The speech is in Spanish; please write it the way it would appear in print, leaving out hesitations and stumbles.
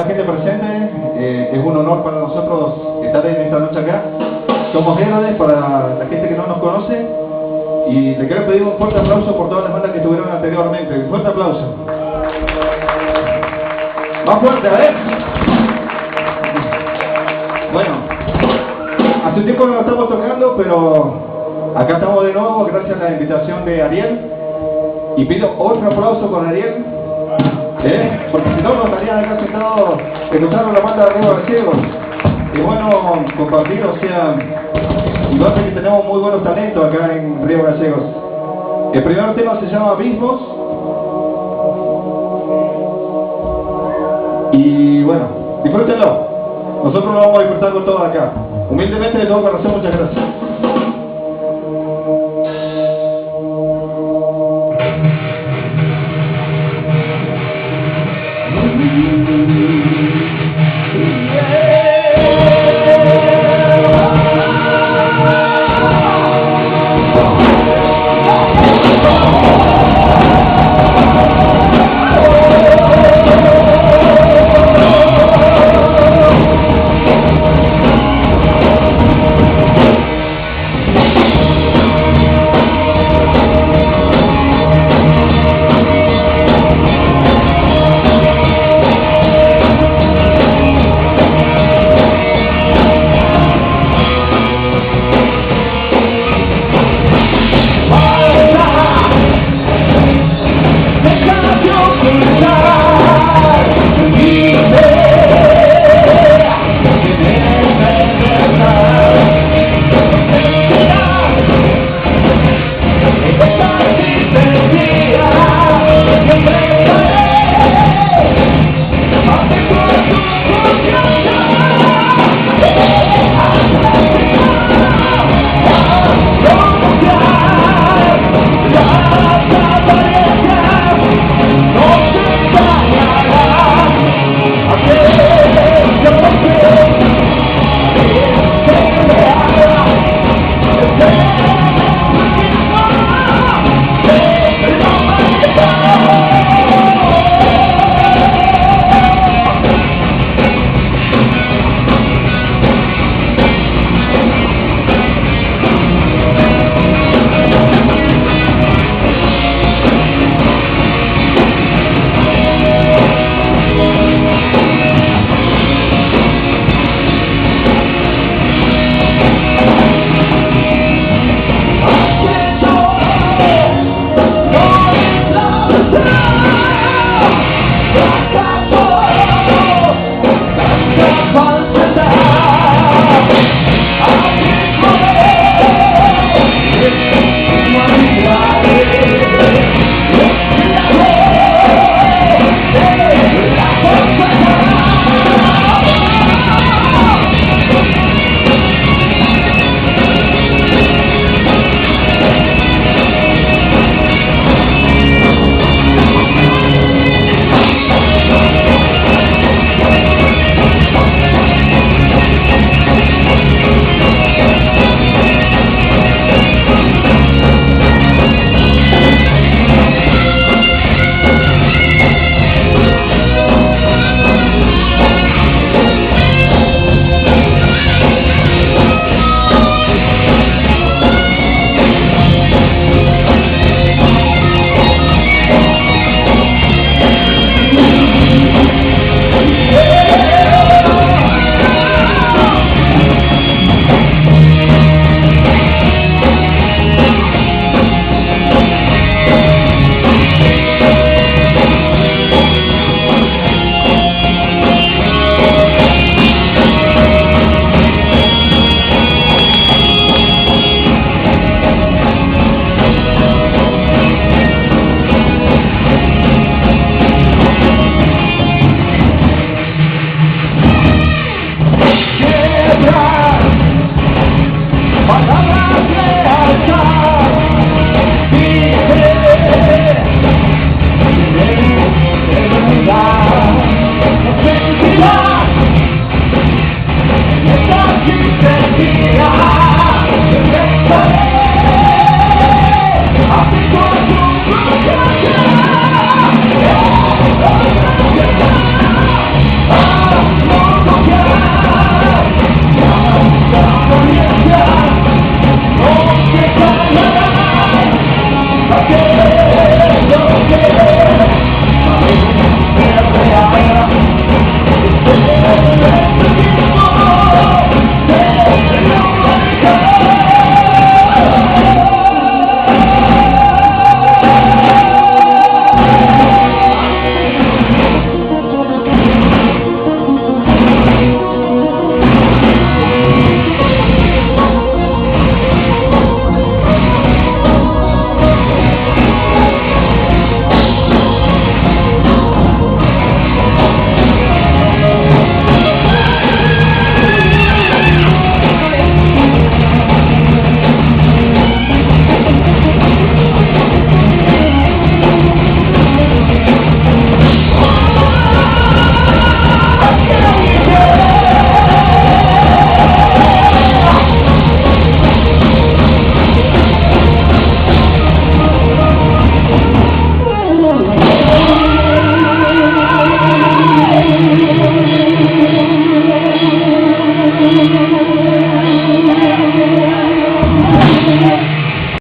La gente presente, es un honor para nosotros estar en esta noche acá. Somos héroes para la gente que no nos conoce y le quiero pedir un fuerte aplauso por todas las bandas que estuvieron anteriormente. Un fuerte aplauso. Más fuerte, a ver. Bueno, hace un tiempo no lo estamos tocando, pero acá estamos de nuevo gracias a la invitación de Ariel. Y pido otro aplauso con Ariel. Porque si no nos estarían acá sentados escuchando la banda de Río Gallegos. Y bueno, compartir, o sea, y va a ser que tenemos muy buenos talentos acá en Río Gallegos. El primer tema se llama Abismos. Y bueno, disfrútenlo. Nosotros lo vamos a disfrutar con todos acá. Humildemente de todo corazón, muchas gracias. Yeah.